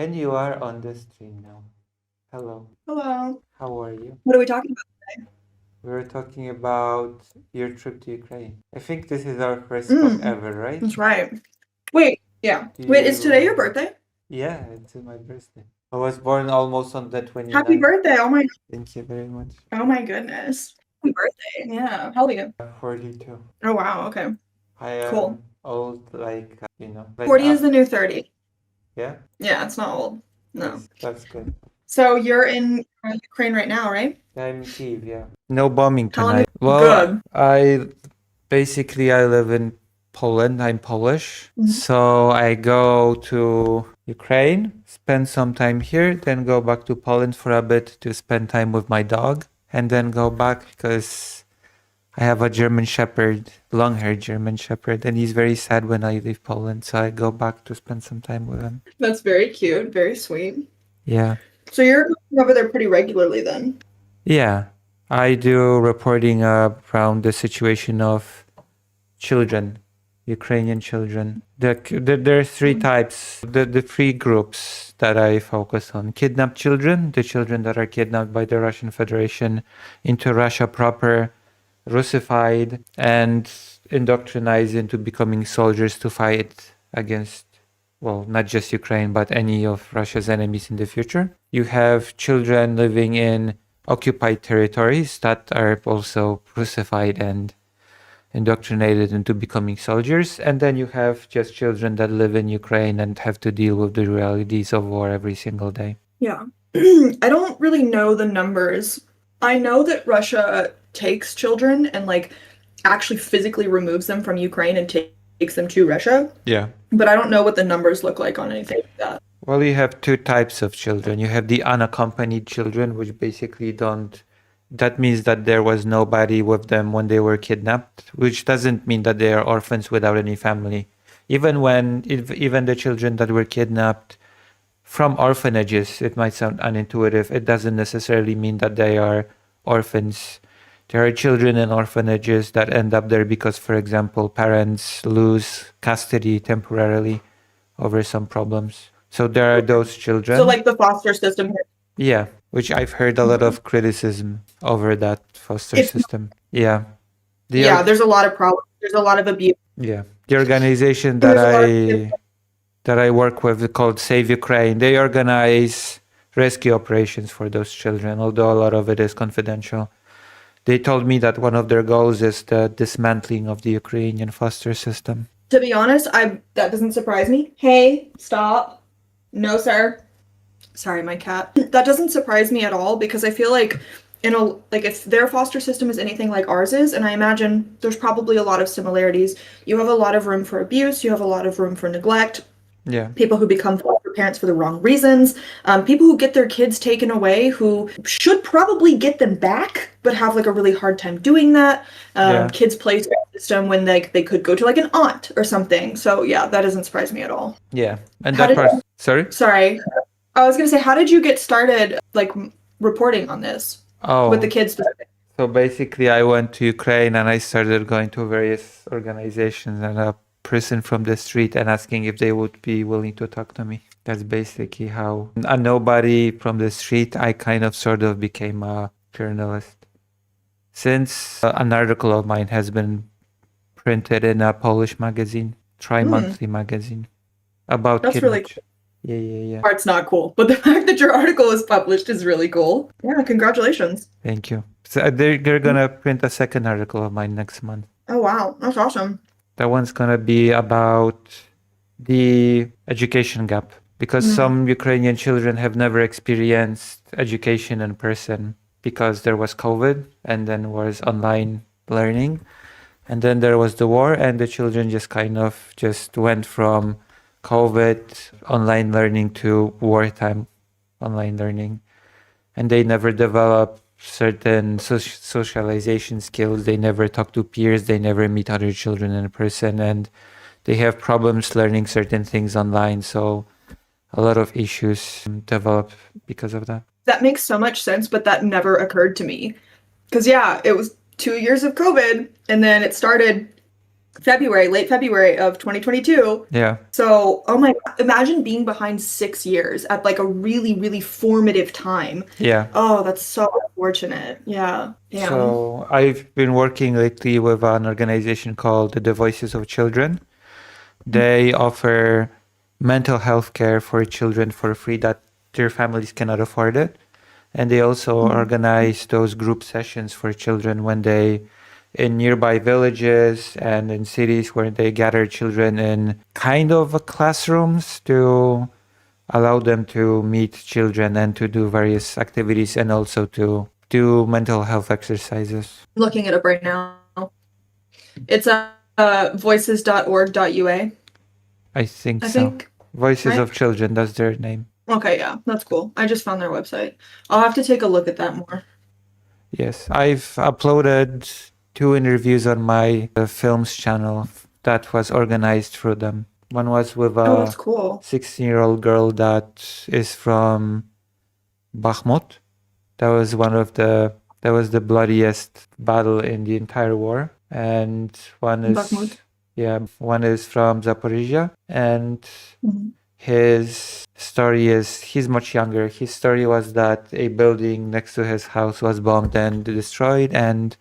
And you are on the stream now. Hello. Hello. How are you? What are we talking about today? We're talking about your trip to Ukraine. I think this is our first talk ever, right? That's right. Wait, yeah. Do Wait, is today your you... birthday? Yeah, it's my birthday. I was born almost on the Happy 29th. birthday. Thank you very much. Oh my goodness. Happy birthday. Yeah. How old are you? 42. Oh wow, okay. I am Cool. old, like 40 is the new 30. Yeah, Yeah, it's not old. No. that's good. So you're in Ukraine right now, right? I'm in Kyiv, yeah. No bombing How long tonight. is Well, good? I live in Poland. I'm Polish. So I go to Ukraine, spend some time here, then go back to Poland for a bit to spend time with my dog, and then go back because I have a German Shepherd, long-haired German Shepherd, and he's very sad when I leave Poland. So I go back to spend some time with him. That's very cute, very sweet. Yeah. So you're going over there pretty regularly then? Yeah. I do reporting around the situation of children, Ukrainian children. There are three types, the three groups that I focus on. Kidnapped children, the children that are kidnapped by the Russian Federation into Russia proper, Russified, and indoctrinized into becoming soldiers to fight against, well, not just Ukraine, but any of Russia's enemies in the future. You have children living in occupied territories that are also Russified and indoctrinated into becoming soldiers. And then you have just children that live in Ukraine and have to deal with the realities of war every single day. Yeah. I don't really know the numbers. I know that Russia takes children and like actually physically removes them from Ukraine and takes them to Russia. Yeah. But I don't know what the numbers look like on anything like that. Well, you have two types of children. You have the unaccompanied children, which basically don't. That means that there was nobody with them when they were kidnapped, which doesn't mean that they are orphans without any family. Even the children that were kidnapped from orphanages, it might sound unintuitive. It doesn't necessarily mean that they are orphans. There are children in orphanages that end up there because, for example, parents lose custody temporarily over some problems. So there are those children. So like the foster system here. Yeah, which I've heard a lot of criticism over that foster system. Yeah. There's a lot of problems. There's a lot of abuse. Yeah. The organization that I work with called Save Ukraine, they organize rescue operations for those children, although a lot of it is confidential. They told me that one of their goals is the dismantling of the Ukrainian foster system. To be honest, that doesn't surprise me. Hey, stop. No, sir. Sorry, my cat. That doesn't surprise me at all because I feel like if their foster system is anything like ours is, and I imagine there's probably a lot of similarities. You have a lot of room for abuse. You have a lot of room for neglect. Yeah. People who become foster parents for the wrong reasons. People who get their kids taken away who should probably get them back, but have like a really hard time doing that. Kids play system when they could go to like an aunt or something. So yeah, that doesn't surprise me at all. Yeah. And that part. Sorry. I was going to say, how did you get started like reporting on this with the kids? So basically I went to Ukraine and I started going to various organizations and a person from the street and asking if they would be willing to talk to me. That's basically how a nobody from the street, I kind of sort of became a journalist. Since an article of mine has been printed in a Polish magazine, tri-monthly magazine, about That's really cool. Yeah. Part's not cool, but the fact that your article is published is really cool. Yeah, congratulations. Thank you. So they're gonna print a second article of mine next month. Oh wow, that's awesome. That one's gonna be about the education gap because some Ukrainian children have never experienced education in person because there was COVID and then was online learning, and then there was the war, and the children just kind of just went from COVID online learning to wartime online learning, and they never developed certain socialization skills. They never talk to peers. They never meet other children in person, and they have problems learning certain things online. So a lot of issues develop because of that. That makes so much sense, but that never occurred to me. Because yeah, it was 2 years of COVID, and then it started late February of 2022. Yeah. So, oh my, imagine being behind 6 years at like a really, really formative time. Yeah. Oh, that's so unfortunate. Yeah. Damn. So I've been working lately with an organization called the Voices of Children. They offer mental health care for children for free that their families cannot afford it. And they also organize those group sessions for children when they in nearby villages and in cities where they gather children in kind of classrooms to allow them to meet children and to do various activities and also to do mental health exercises. Looking it up right now. It's voices.org.ua. I think I so. think. Voices right? of Children, that's their name. Okay, yeah, that's cool. I just found their website. I'll have to take a look at that more. Yes, I've uploaded 2 interviews on my films channel that was organized through them. One was with Oh, a that's cool. 16-year-old girl that is from Bakhmut. That was the bloodiest battle in the entire war. And one is Bakhmut. one is from Zaporizhia, and Mhm. his story is he's much younger. His story was that a building next to his house was bombed and destroyed, and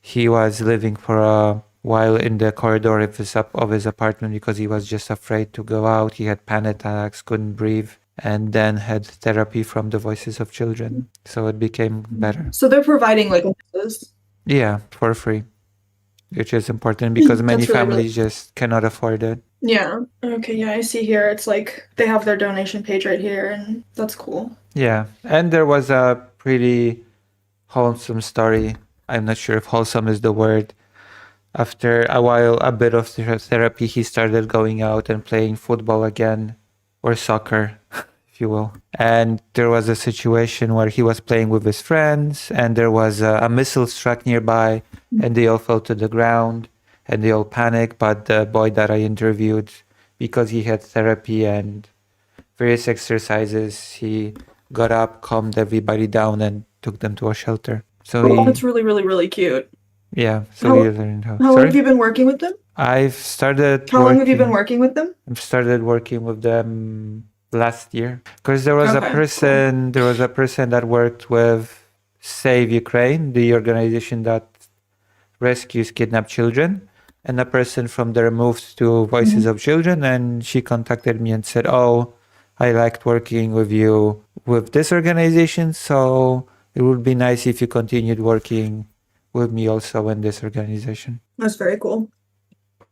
he was living for a while in the corridor of his apartment because he was just afraid to go out. He had panic attacks, couldn't breathe, and then had therapy from the Voices of Children. So it became better. So they're providing like nurses. Yeah, for free, which is important because many That's really, families just cannot afford it. Yeah. Okay, yeah, I see here. It's like they have their donation page right here, and that's cool. Yeah, and there was a pretty wholesome story. I'm not sure if wholesome is the word. After a while, a bit of therapy, he started going out and playing football again, or soccer, if you will. And there was a situation where he was playing with his friends, and there was a missile struck nearby, and they all fell to the ground, and they all panicked. But the boy that I interviewed, because he had therapy and various exercises, he got up, calmed everybody down, and took them to a shelter. So Oh, that's really, really, really cute. yeah, so How- we learned how. How long Sorry? have you been working with them? I've started How long have you been working with them? I've started working with them last year because there was Okay, a person that worked with Save Ukraine, the organization that rescues kidnapped children, and a person from there moved to Voices of Children, and she contacted me and said, "Oh, I liked working with you with this organization, so it would be nice if you continued working with me also in this organization." That's very cool.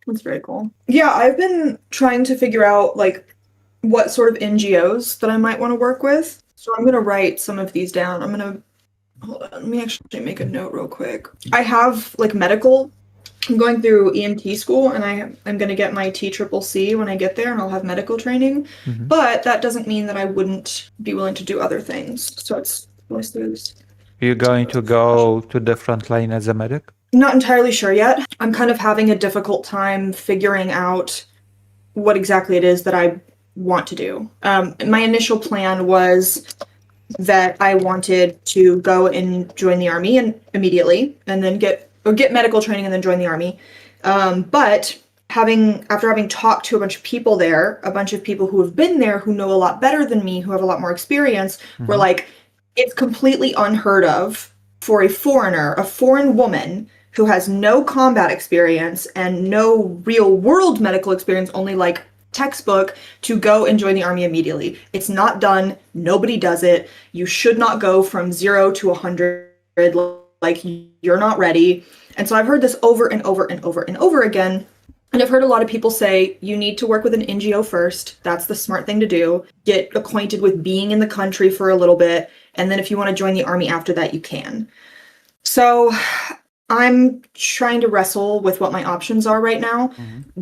That's very cool. Yeah, I've been trying to figure out like what sort of NGOs that I might want to work with. So I'm gonna write some of these down. Hold on, let me actually make a note real quick. I have like medical. I'm going through EMT school, and I'm gonna get my TCCC when I get there, and I'll have medical training. Mhm. But that doesn't mean that I wouldn't be willing to do other things. So it's You're going to go to the front line as a medic? Not entirely sure yet. I'm kind of having a difficult time figuring out what exactly it is that I want to do. My initial plan was that I wanted to go and join the army and immediately, and then get medical training and then join the army. But after having talked to a bunch of people there, a bunch of people who have been there, who know a lot better than me, who have a lot more experience, were like, it's completely unheard of for a foreign woman who has no combat experience and no real world medical experience, only like textbook, to go and join the army immediately. It's not done. Nobody does it. You should not go from 0 to 100. Like, you're not ready. And so I've heard this over and over and over and over again. And I've heard a lot of people say, you need to work with an NGO first. That's the smart thing to do. Get acquainted with being in the country for a little bit. And then if you want to join the army after that, you can. So I'm trying to wrestle with what my options are right now.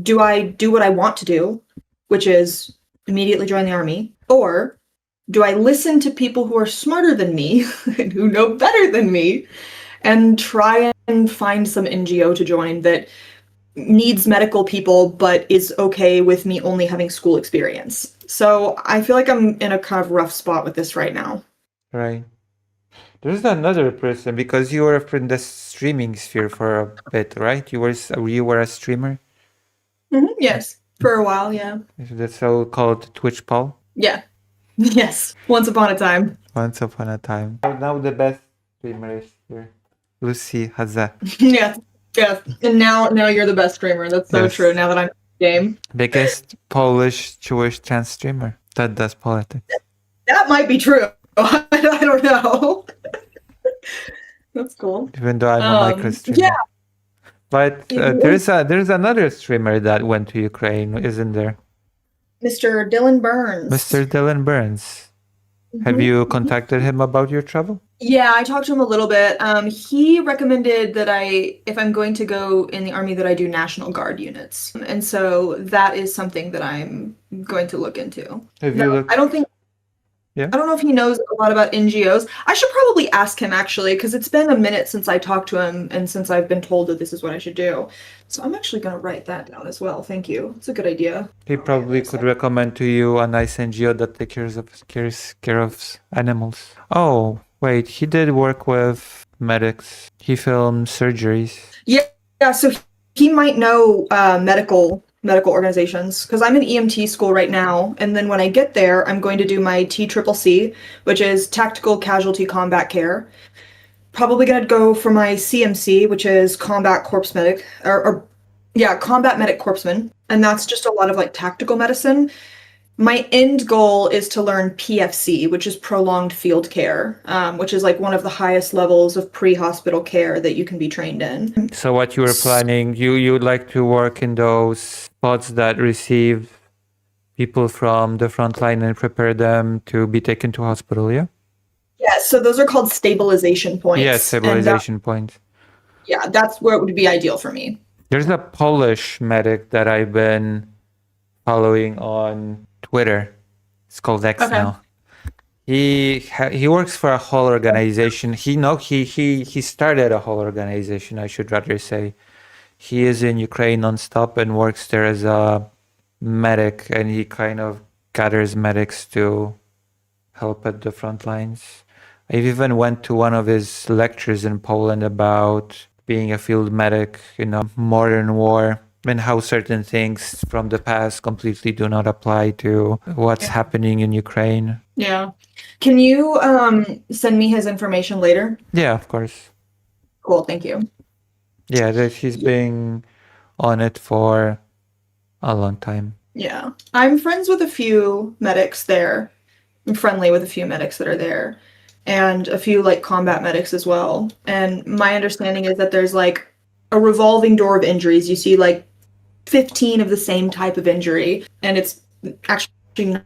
Do I do what I want to do, which is immediately join the army? Or do I listen to people who are smarter than me and who know better than me and try and find some NGO to join that needs medical people but is okay with me only having school experience? So I feel like I'm in a kind of rough spot with this right now. Right. There's another person because you were in the streaming sphere for a bit, right? You were a streamer. Yes, for a while, yeah. The so-called Twitch Paul. Yeah. Yes. Once upon a time. Once upon a time. Now the best streamer is here. Lucy Haza. Yeah. Yeah. And now you're the best streamer. That's so Yes. true. Now that I'm in the game. Biggest Polish Jewish trans streamer that does politics. That might be true. I don't know. That's cool. Even though I'm a micro streamer. Yeah. But there's another streamer that went to Ukraine, isn't there? Mr. Dylan Burns. Mr. Dylan Burns. Have you contacted him about your travel? Yeah, I talked to him a little bit. He recommended that if I'm going to go in the army, that I do National Guard units. And so that is something that I'm going to look into. Have you looked? I don't think. Yeah. I don't know if he knows a lot about NGOs. I should probably ask him actually, because it's been a minute since I talked to him and since I've been told that this is what I should do. So I'm actually going to write that down as well. Thank you. It's a good idea. He probably could recommend to you a nice NGO that takes care of animals. Oh, wait, he did work with medics. He filmed surgeries. Yeah, so he might know medical organizations, because I'm in EMT school right now, and then when I get there, I'm going to do my TCCC, which is Tactical Casualty Combat Care. Probably going to go for my CMC, which is Combat Corpse Medic, Combat Medic Corpsman, and that's just a lot of like tactical medicine. My end goal is to learn PFC, which is Prolonged Field Care, which is like one of the highest levels of pre-hospital care that you can be trained in. So what you were planning, you would like to work in those spots that receive people from the front line and prepare them to be taken to hospital, yeah? Yeah, so those are called stabilization points. Yes, stabilization points. Yeah, that's where it would be ideal for me. There's a Polish medic that I've been following on Twitter. It's called X now. He works for a whole organization. He started a whole organization, I should rather say. He is in Ukraine nonstop and works there as a medic, and he kind of gathers medics to help at the front lines. I even went to one of his lectures in Poland about being a field medic in a modern war and how certain things from the past completely do not apply to what's happening in Ukraine. Yeah. Can you send me his information later? Yeah, of course. Cool, thank you. Yeah, he's been on it for a long time. Yeah. I'm friends with a few medics there. I'm friendly with a few medics that are there, and a few like combat medics as well. And my understanding is that there's like a revolving door of injuries. You see like 15 of the same type of injury, and it's actually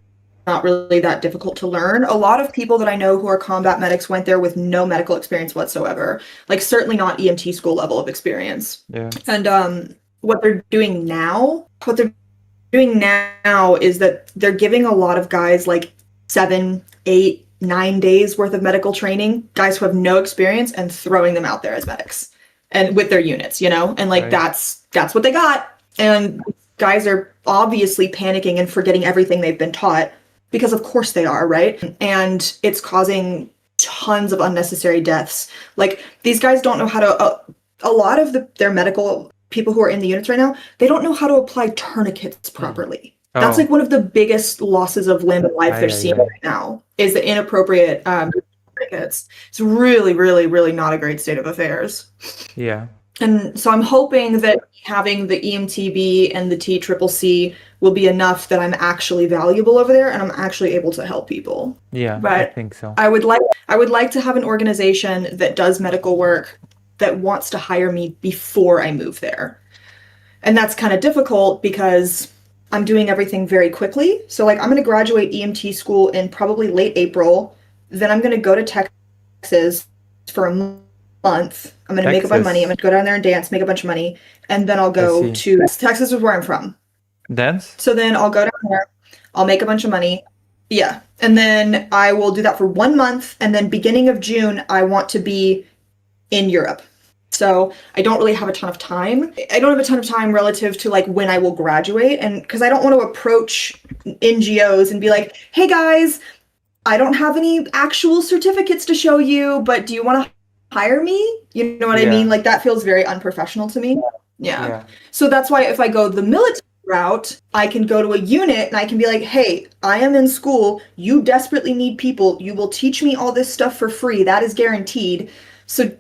not really that difficult to learn. A lot of people that I know who are combat medics went there with no medical experience whatsoever, like certainly not EMT school level of experience. Yeah. And what they're doing now is that they're giving a lot of guys like 7, 8, 9 days worth of medical training, guys who have no experience, and throwing them out there as medics and with their units, you know, and like Right. that's what they got. And guys are obviously panicking and forgetting everything they've been taught, because of course they are, right? And it's causing tons of unnecessary deaths. Like these guys don't know how to, a lot of their medical people who are in the units right now, they don't know how to apply tourniquets properly. That's Oh. like one of the biggest losses of limb and life they're seeing right now, is the inappropriate tourniquets. It's really, really, really not a great state of affairs. Yeah. And so I'm hoping that having the EMTB and the TCCC will be enough that I'm actually valuable over there and I'm actually able to help people. Yeah, I But think so. I would like to have an organization that does medical work that wants to hire me before I move there. And that's kind of difficult because I'm doing everything very quickly. So like I'm going to graduate EMT school in probably late April. Then I'm going to go to Texas for a month. I'm going to make a bunch of money. I'm going to go down there and dance, make a bunch of money. And then I'll go to Texas is where I'm from. Dance? So then I'll go down there. I'll make a bunch of money. Yeah. And then I will do that for 1 month. And then beginning of June, I want to be in Europe. So I don't really have a ton of time. I don't have a ton of time relative to like when I will graduate. And because I don't want to approach NGOs and be like, hey guys, I don't have any actual certificates to show you, but do you want to hire me? You know what I Yeah. mean? Like that feels very unprofessional to me. Yeah. Yeah. So that's why if I go the military route, I can go to a unit and I can be like, hey, I am in school. You desperately need people. You will teach me all this stuff for free. That is guaranteed. So,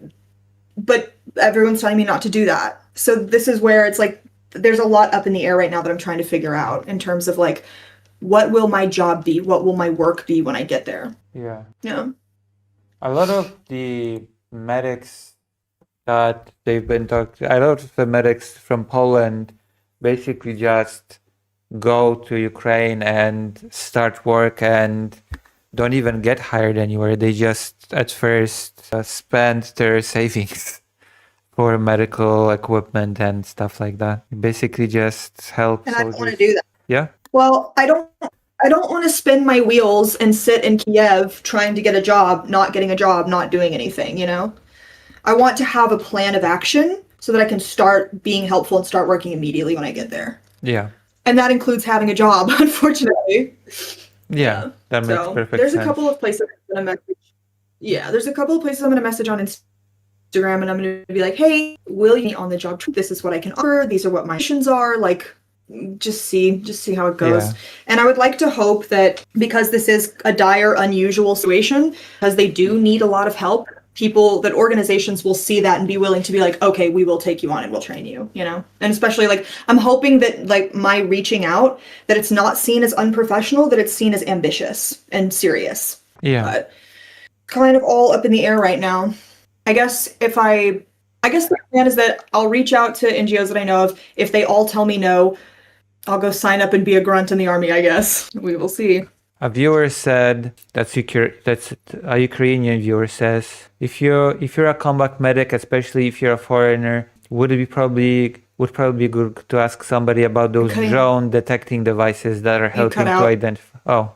but everyone's telling me not to do that. So this is where it's like, there's a lot up in the air right now that I'm trying to figure out in terms of like, what will my job be? What will my work be when I get there? Yeah. Yeah. A lot of the medics that they've been talking, a lot of the medics from Poland basically just go to Ukraine and start work and don't even get hired anywhere. They just at first spend their savings for medical equipment and stuff like that. Basically just help And I don't want to soldiers. do that. Yeah? Well, I don't want to spin my wheels and sit in Kiev trying to get a job, not getting a job, not doing anything, you know? I want to have a plan of action so that I can start being helpful and start working immediately when I get there. Yeah. And that includes having a job, unfortunately. Yeah. That makes So perfect there's sense. a couple of places I'm gonna message. Yeah, there's a couple of places I'm gonna message on Instagram and I'm gonna be like, hey, will you be on the job? This is what I can offer. These are what my missions are. Like, just see how it goes. Yeah. And I would like to hope that because this is a dire, unusual situation, because they do need a lot of help, that organizations will see that and be willing to be like, okay, we will take you on and we'll train you, you know? And especially like, I'm hoping that like my reaching out, that it's not seen as unprofessional, that it's seen as ambitious and serious. Yeah. But kind of all up in the air right now. I guess the plan is that I'll reach out to NGOs that I know of. If they all tell me no, I'll go sign up and be a grunt in the army, I guess. We will see. A viewer said that's a Ukrainian viewer says if you're a combat medic, especially if you're a foreigner, would probably be good to ask somebody about those Cutting- drone detecting devices that are helping cut to out. identify. Oh,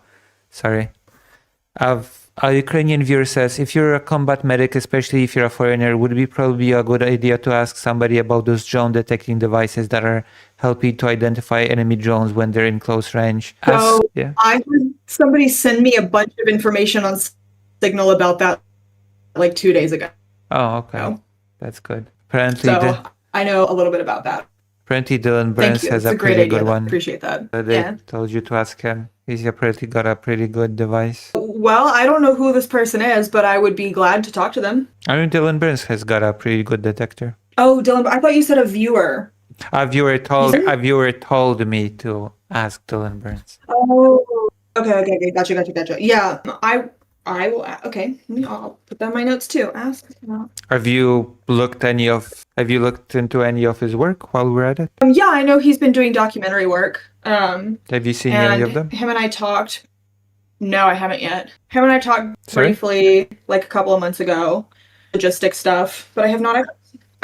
sorry. A Ukrainian viewer says if you're a combat medic, especially if you're a foreigner, would it probably be a good idea to ask somebody about those drone detecting devices that are helping to identify enemy drones when they're in close range? Yeah. I had somebody send me a bunch of information on Signal about that like 2 days ago. Oh, okay. Oh. That's good. Apparently, So I know a little bit about that. Dylan Thank Burns you. has It's a a great pretty idea. good I one. appreciate that. They Yeah. told you to ask him. He's apparently got a pretty good device. Well, I don't know who this person is, but I would be glad to talk to them. I mean, Dylan Burns has got a pretty good detector. Oh, Dylan, I thought you said a viewer. A viewer told me to ask Dylan Burns. Oh, okay. Gotcha. Yeah, I will. Okay, I'll put that in my notes too. Ask. Have you looked into any of his work while we're at it? Yeah, I know he's been doing documentary work. Have you seen And any of them? him and I talked. No, I haven't yet. Him and I talked Sorry? briefly like a couple of months ago, logistic stuff, but I have not.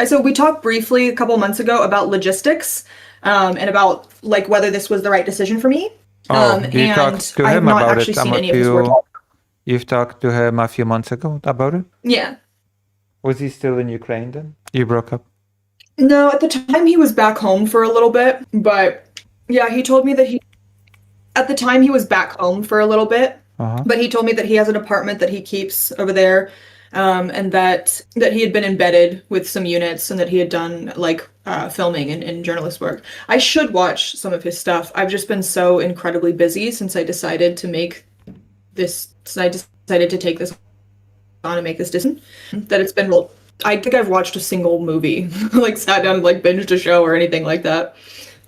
So we talked briefly a couple of months ago about logistics, and about like whether this was the right decision for me. Oh, you and talked to I have him not about actually it seen any of his work. You've talked to him a few months ago about it? Yeah. Was he still in Ukraine then? You broke up? No, at the time he was back home for a little bit, but yeah, he told me that at the time he was back home for a little bit, Uh-huh. but he told me that he has an apartment that he keeps over there, and that he had been embedded with some units and that he had done like filming and journalist work. I should watch some of his stuff. I've just been so incredibly busy since I decided to take this on and make this decision that it's been real. I think I've watched a single movie, like sat down and like binged a show or anything like that.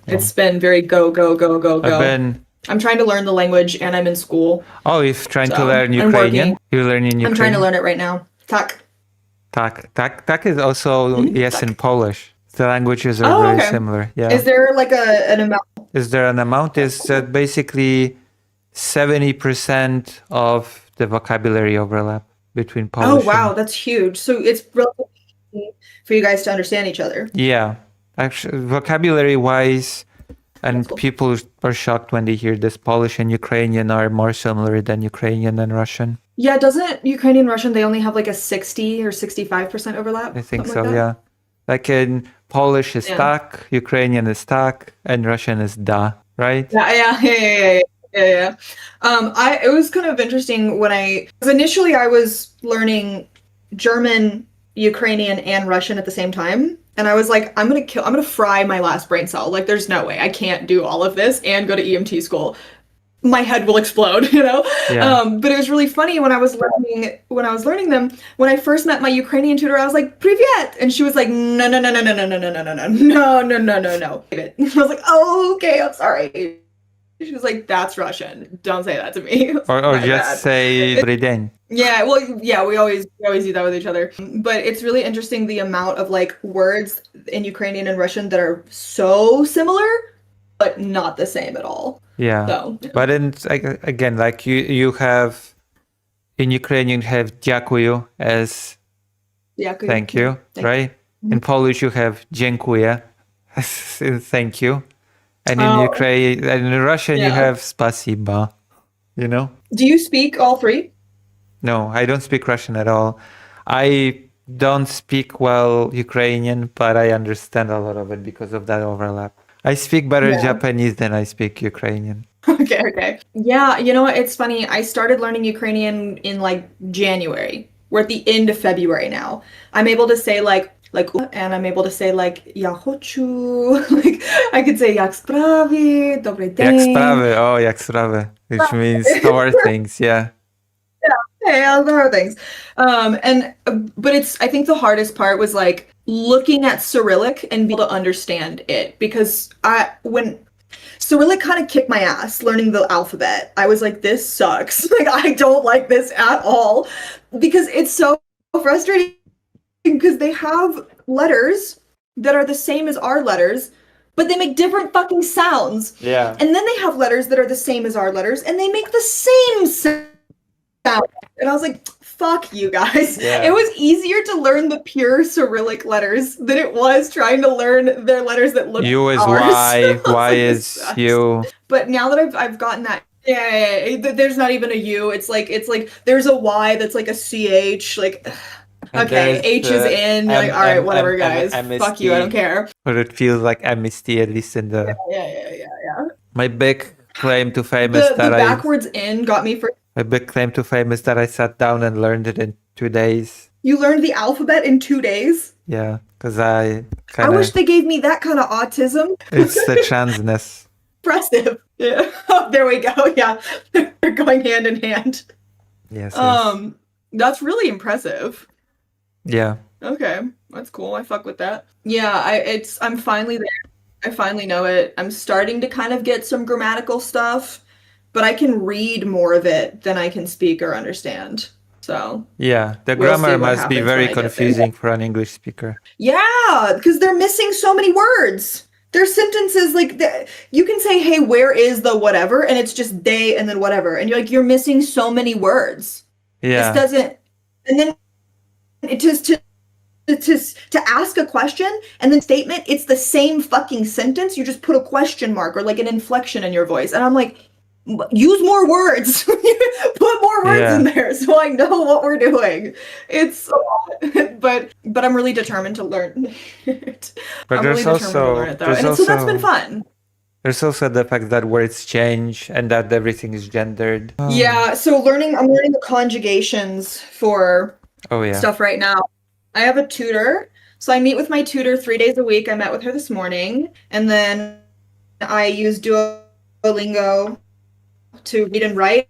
It's been very go. I'm trying to learn the language and I'm in school. Oh, you're trying to So, learn I'm Ukrainian? working. You're learning Ukrainian? I'm trying to learn it right now. Tak. Tak is also, yes, tak. in Polish. The languages are Oh, very okay. similar. Yeah. Is there like an amount? Is there an amount? Is that basically 70% of the vocabulary overlap between Oh Polish wow, and... that's huge. So it's relatively easy for you guys to understand each other. Yeah. Actually, vocabulary-wise, and Cool. people are shocked when they hear this, Polish and Ukrainian are more similar than Ukrainian and Russian. Yeah, doesn't Ukrainian Russian they only have like a 60 or 65% overlap? I think Something so, like that? yeah. Like in Polish is Yeah. tak, Ukrainian is tak, and Russian is da, right? Yeah. Yeah. It was kind of interesting when because initially I was learning German, Ukrainian, and Russian at the same time. And I was like, I'm gonna fry my last brain cell. Like, there's no way I can't do all of this and go to EMT school. My head will explode, you know? Yeah. But it was really funny when I was learning them. When I first met my Ukrainian tutor, I was like, "Privyet," and she was like, "No, no, no, no, no, no, no, no, no, no, no, no, no, no, no." I was like, "Oh, okay, I'm sorry." She was like, "That's Russian. Don't say that to me." Or My just bad. say добрый день. Yeah, well, yeah, we always do that with each other. But it's really interesting the amount of like words in Ukrainian and Russian that are so similar, but not the same at all. Yeah. So, But in, again, like you have in Ukrainian you have дякую as yeah, good. thank you, Thank right? In Polish you have dziękuję as in thank you. And in Oh. Ukraine and in Russian you Yeah. have spasiba. You know? Do you speak all three? No, I don't speak Russian at all. I don't speak well Ukrainian, but I understand a lot of it because of that overlap. I speak better Yeah. Japanese than I speak Ukrainian. Okay. Yeah, you know what? It's funny. I started learning Ukrainian in like January. We're at the end of February now. I'm able to say like, and I'm able to say like, я хочу. Like, I could say jak sprawy, dobry Jak dzień. sprawy? Oh, jak sprawy. Which means how are things? Yeah. Hey, there are things. But I think the hardest part was like looking at Cyrillic and be able to understand it because when Cyrillic kind of kicked my ass learning the alphabet, I was like, this sucks. Like, I don't like this at all because it's so frustrating because they have letters that are the same as our letters, but they make different fucking sounds. Yeah. And then they have letters that are the same as our letters and they make the same sound. And I was like, fuck you guys. Yeah. It was easier to learn the pure Cyrillic letters than it was trying to learn their letters that look U is ours. Y, Y Like, is this sucks. U. But now that I've gotten that, there's not even a U. It's like there's a Y that's like a CH. Like, And okay, there's H is the in. You're like, all right, whatever, M- guys. Fuck you. I don't care. But it feels like amnesty, at least in the Yeah. my big claim to fame is The that backwards N got me for. my big claim to fame is that I sat down and learned it in 2 days. You learned the alphabet in 2 days. Yeah, because I I kind wish of they gave me that kind of autism. it's the transness. Impressive. Yeah. There we go. Yeah. They're going hand in hand. Yes. That's really impressive. Yeah. Okay. That's cool. I fuck with that. Yeah, I'm finally there. I finally know it. I'm starting to kind of get some grammatical stuff, but I can read more of it than I can speak or understand. So, Yeah, the We'll see grammar what must be happens very when I get there. confusing for an English speaker. yeah, because they're missing so many words. There's sentences like you can say, "Hey, where is the whatever?" and it's just they and then whatever. And you're missing so many words. Yeah. This doesn't, and then it just to ask a question and then statement, it's the same fucking sentence. You just put a question mark or like an inflection in your voice, and I'm like, use more words, put more words Yeah. in there so I know what we're doing. It's so odd. but I'm really determined to learn it. But I'm there's really determined to also learn it though, and so that's been fun. There's also the fact that words change and that everything is gendered. Yeah, so I'm learning the conjugations for Oh yeah. stuff right now. I have a tutor. So I meet with my tutor 3 days a week. I met with her this morning. And then I use Duolingo to read and write.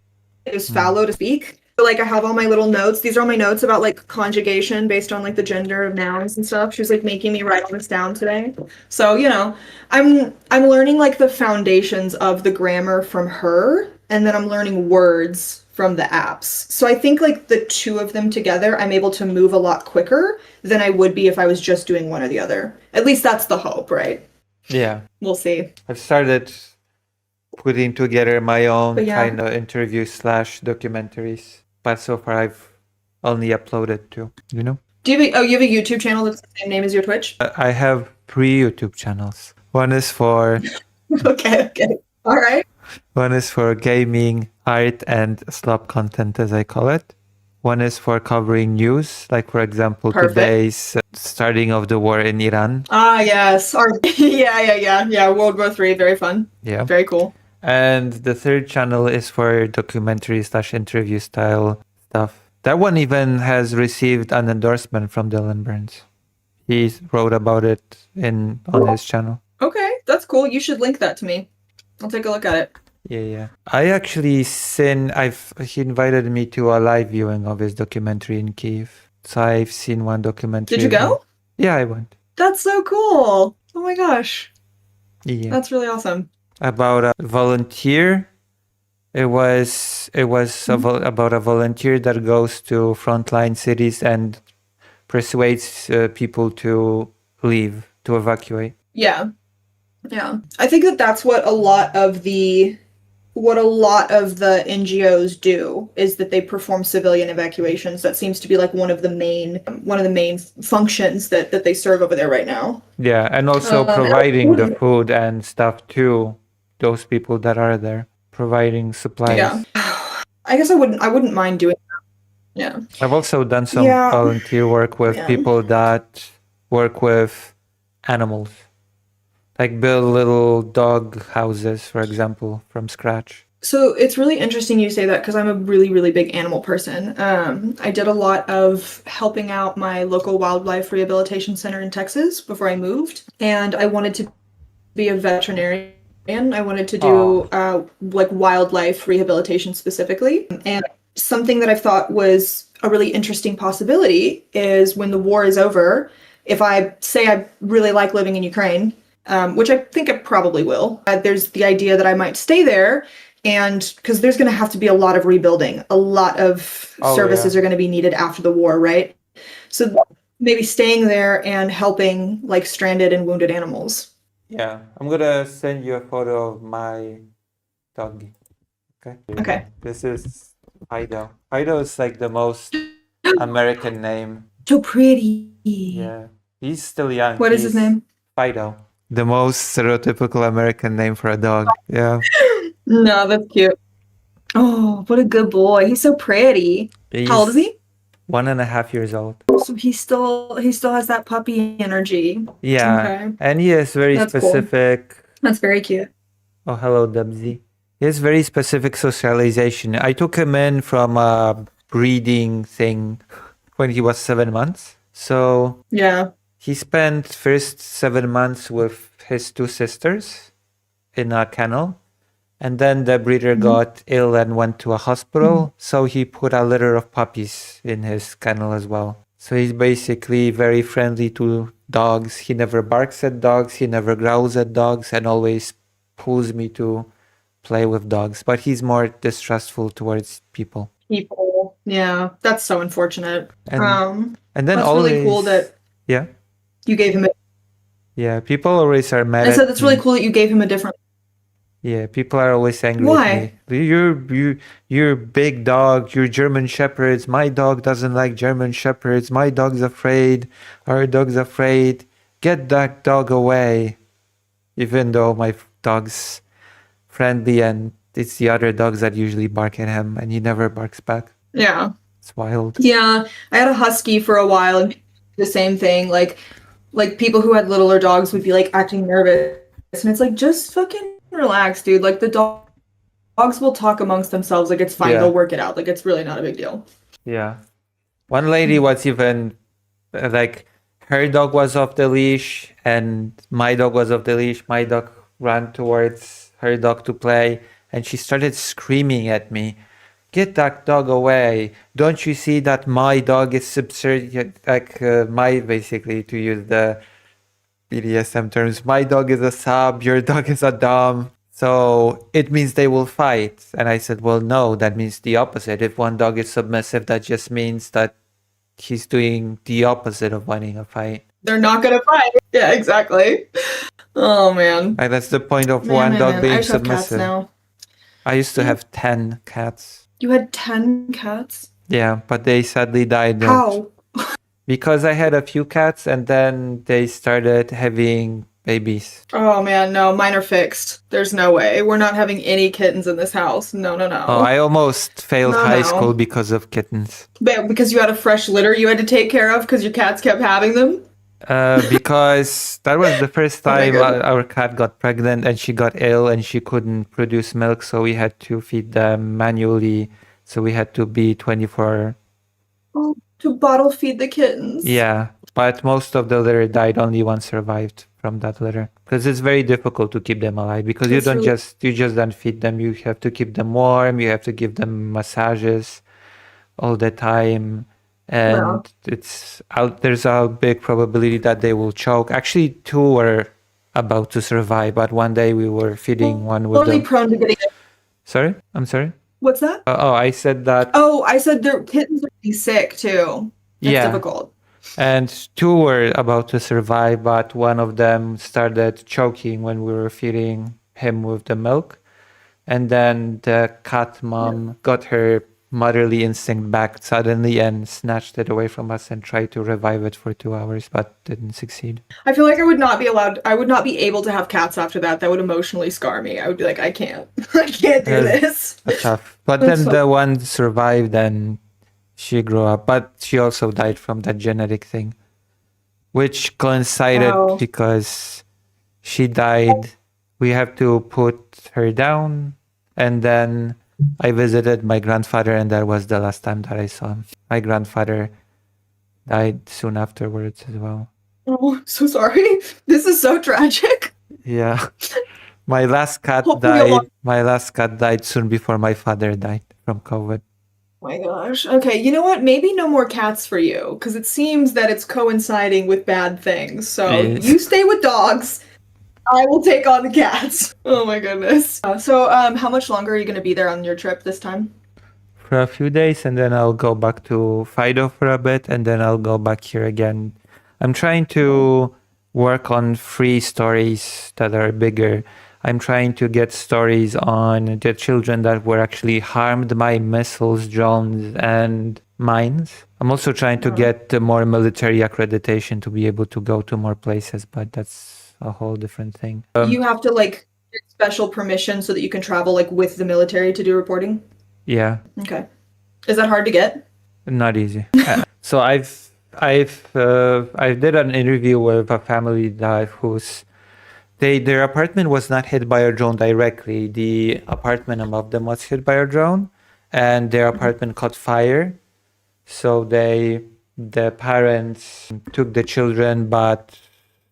I use Fallow to speak. So, like, I have all my little notes. These are all my notes about like conjugation based on like the gender of nouns and stuff. She was like making me write all this down today. So, I'm learning like the foundations of the grammar from her, and then I'm learning words from the apps. So I think like the two of them together, I'm able to move a lot quicker than I would be if I was just doing one or the other. At least that's the hope, right? Yeah. We'll see. I've started putting together my own But yeah. kind of interview / documentaries. But so far I've only uploaded 2, you know? You have a YouTube channel that's the same name as your Twitch? I have 3 YouTube channels. One is for Okay. All right. One is for gaming, art, and slop content, as I call it. One is for covering news, like for example, Perfect. today's starting of the war in Iran. Ah, yes. Yeah. World War III, very fun. Yeah. Very cool. And the third channel is for documentary / interview style stuff. That one even has received an endorsement from Dylan Burns. He wrote about it on his channel. Okay, that's cool. You should link that to me. I'll take a look at it. Yeah. I actually he invited me to a live viewing of his documentary in Kiev. So I've seen one documentary. Did you of him. go? Yeah, I went. That's so cool. Oh my gosh. Yeah. That's really awesome. About a volunteer. It was about a volunteer that goes to frontline cities and persuades people to leave, to evacuate. Yeah. I think that that's what a lot of the NGOs do, is that they perform civilian evacuations. That seems to be like one of the main functions that they serve over there right now. Yeah, and also providing the food and stuff to those people that are there, providing supplies. Yeah. I guess I wouldn't mind doing that. Yeah. I've also done some volunteer work with people that work with animals. Like build little dog houses, for example, from scratch. So it's really interesting you say that, because I'm a really, really big animal person. I did a lot of helping out my local wildlife rehabilitation center in Texas before I moved, and I wanted to be a veterinarian. I wanted to do like wildlife rehabilitation specifically. And something that I thought was a really interesting possibility is, when the war is over, if I say I really like living in Ukraine, which I think I probably will, there's the idea that I might stay there, and because there's going to have to be a lot of rebuilding, a lot of services are going to be needed after the war, right? So maybe staying there and helping like stranded and wounded animals. Yeah, I'm gonna send you a photo of my doggy. Okay. This is Fido. Fido is like the most American name. So pretty. Yeah, he's still young. What is his name? Fido. The most stereotypical American name for a dog. Yeah. No, that's cute. Oh, what a good boy. He's so pretty. How old is he? 1.5 years old. So he still has that puppy energy. Yeah. Okay. And he is very specific. Cool. That's very cute. Oh, hello, Dubsy. He has very specific socialization. I took him in from a breeding thing when he was 7 months. So yeah. He spent first 7 months with his 2 sisters in a kennel, and then the breeder got ill and went to a hospital, so he put a litter of puppies in his kennel as well. So he's basically very friendly to dogs. He never barks at dogs, he never growls at dogs, and always pulls me to play with dogs, but he's more distrustful towards people. Yeah, that's so unfortunate. And then that's always, really cool that you gave him people always are mad I said that's really cool that you gave him a different. Yeah, people are always angry Why? at me. You're big dog, you're German Shepherds. My dog doesn't like German Shepherds. My dog's afraid. Our dog's afraid. Get that dog away. Even though my dog's friendly and it's the other dogs that usually bark at him and he never barks back. Yeah. It's wild. Yeah, I had a husky for a while and the same thing. Like people who had littler dogs would be like acting nervous, and it's like, just fucking relax, dude. Like the dogs will talk amongst themselves. Like it's fine. They'll work it out. Like it's really not a big deal. Yeah. One lady was even like, her dog was off the leash and my dog was off the leash. My dog ran towards her dog to play and she started screaming at me, "Get that dog away. Don't you see that my dog is subservient?" Like basically, to use the BDSM terms, my dog is a sub, your dog is a dom. So it means they will fight. And I said, well, no, that means the opposite. If one dog is submissive, that just means that he's doing the opposite of wanting a fight. They're not gonna fight. Yeah, exactly. Oh man. Like that's the point of one dog being I just have cats submissive. now. I used to have 10 cats. You had 10 cats? Yeah, but they sadly died. How? Because I had a few cats and then they started having babies. Oh man, no, mine are fixed. There's no way. We're not having any kittens in this house. No. Oh, I almost failed No. high school because of kittens. But because you had a fresh litter you had to take care of because your cats kept having them? Because that was the first Oh my time goodness. our cat got pregnant and she got ill and she couldn't produce milk, so we had to feed them manually. So we had to be 24. Oh, to bottle feed the kittens. Yeah, but most of the litter died. Only one survived from that litter because it's very difficult to keep them alive because That's really you just don't feed them. You have to keep them warm. You have to give them massages all the time, wow. and there's a big probability that they will choke. Actually, two were about to survive, but one day we were feeding one with Totally them. prone to getting it. Sorry, I'm sorry. What's that? Oh, I said that. Oh, I said their kittens are getting sick too. That's Yeah, difficult. and two were about to survive, but one of them started choking when we were feeding him with the milk. And then the cat mom got her motherly instinct back suddenly and snatched it away from us and tried to revive it for 2 hours, but didn't succeed. I feel like I would not be allowed, I would not be able to have cats after that. That would emotionally scar me. I would be like, I can't. I can't do Uh, this. Tough. But That's then so the one survived and she grew up, but she also died from that genetic thing, which coincided wow. because she died. We have to put her down, and then I visited my grandfather, and that was the last time that I saw him. My grandfather died soon afterwards as well. Oh, so sorry. This is so tragic. Yeah. My last cat Hopefully a lot. died. My last cat died soon before my father died from COVID. Oh my gosh. Okay, you know what? Maybe no more cats for you, because it seems that it's coinciding with bad things. So Yes. you stay with dogs. I will take on the cats. Oh my goodness. How much longer are you going to be there on your trip this time? For a few days, and then I'll go back to Fido for a bit, and then I'll go back here again. I'm trying to work on free stories that are bigger. I'm trying to get stories on the children that were actually harmed by missiles, drones, and mines. I'm also trying to get the more military accreditation to be able to go to more places, but that's a whole different thing. You have to like get special permission so that you can travel like with the military to do reporting? Yeah, Okay. Is that hard to get? not easy. So I did an interview with a family that their apartment was not hit by a drone directly. The apartment above them was hit by a drone, and their apartment caught fire. So the parents took the children, but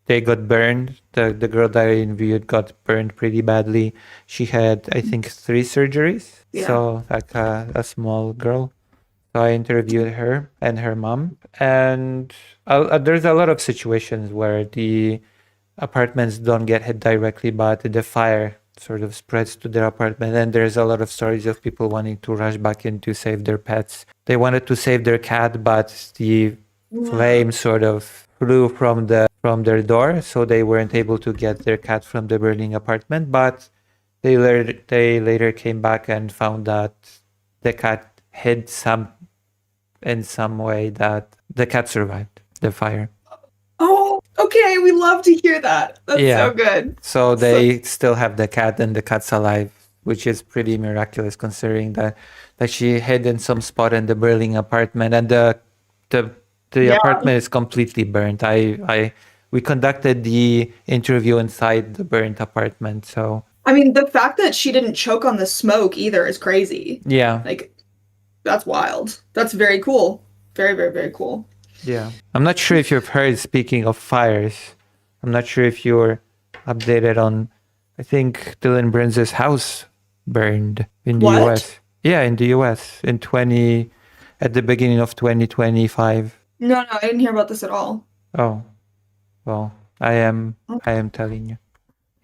they got burned. The girl that I interviewed got burned pretty badly. She had, I think, 3 surgeries. Yeah. So like a small girl. So I interviewed her and her mom, and there's a lot of situations where the apartments don't get hit directly, but the fire sort of spreads to their apartment. And there's a lot of stories of people wanting to rush back in to save their pets. They wanted to save their cat, but the flame sort of flew from their door, so they weren't able to get their cat from the burning apartment. But they later came back and found that the cat hid in some way that the cat survived the fire. Oh, okay. We love to hear that. That's Yeah. so good. So they still have the cat and the cat's alive, which is pretty miraculous considering that she hid in some spot in the burning apartment, and the Yeah. apartment is completely burnt. We conducted the interview inside the burnt apartment, so I mean, the fact that she didn't choke on the smoke either is crazy. yeah. Like, that's wild. That's very cool. Very, very, very cool. Yeah. I'm not sure if you've heard, speaking of fires, I'm not sure if you're updated on, I think Dylan Burns' house burned in the What? US. Yeah, in the US at the beginning of 2025. No, I didn't hear about this at all. Oh, well, I am telling you.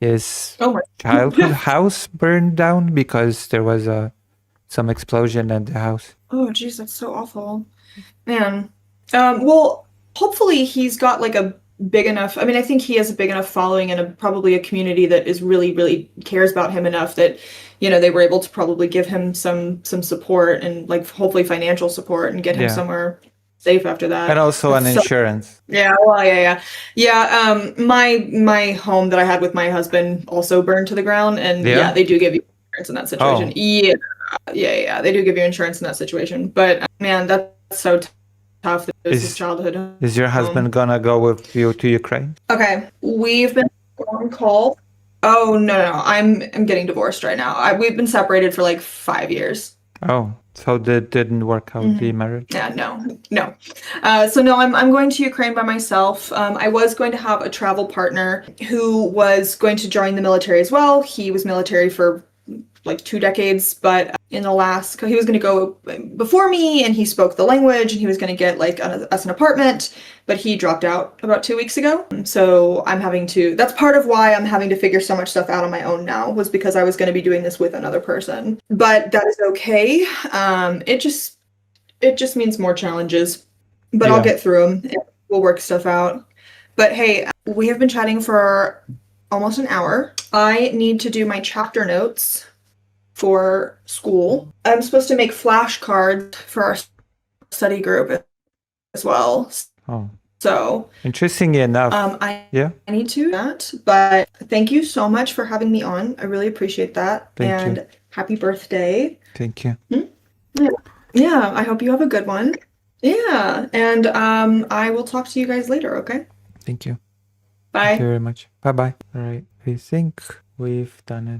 His Oh my. childhood house burned down because there was some explosion at the house. Oh, geez, that's so awful. Man. Well, hopefully he's got like a big enough, I mean, I think he has a big enough following and probably a community that is really, really cares about him enough that, you know, they were able to probably give him some support and like hopefully financial support and get him Yeah. somewhere safe after that. And also an That's so- insurance. Yeah, well, yeah. My home that I had with my husband also burned to the ground, and Yeah? yeah, they do give you insurance in that situation. Oh. Yeah, they do give you insurance in that situation. But man, that's so tough. There's his Is childhood is your husband gonna go with you to Ukraine? Okay, we've been on call. Oh no, I'm getting divorced right now. We've been separated for like 5 years. Oh, so that didn't work out the marriage. Yeah, no. So no, I'm going to Ukraine by myself. I was going to have a travel partner who was going to join the military as well. He was military for like 2 decades, but in the last, he was going to go before me, and he spoke the language, and he was going to get like us an apartment, but he dropped out about 2 weeks ago. So I'm having to, that's part of why I'm having to figure so much stuff out on my own now, was because I was going to be doing this with another person. But that is okay. It just means more challenges, but I'll Yeah. get through them. We'll work stuff out. But hey, we have been chatting for almost an hour. I need to do my chapter notes for school. I'm supposed to make flashcards for our study group as well. Oh, So interestingly enough, I yeah. need to do that. But thank you so much for having me on. I really appreciate that. Thank and you. Happy birthday. Thank you. Yeah, I hope you have a good one. Yeah, and I will talk to you guys later, okay? Thank you. Bye. Thank you very much. Bye bye. All right. I think we've done it.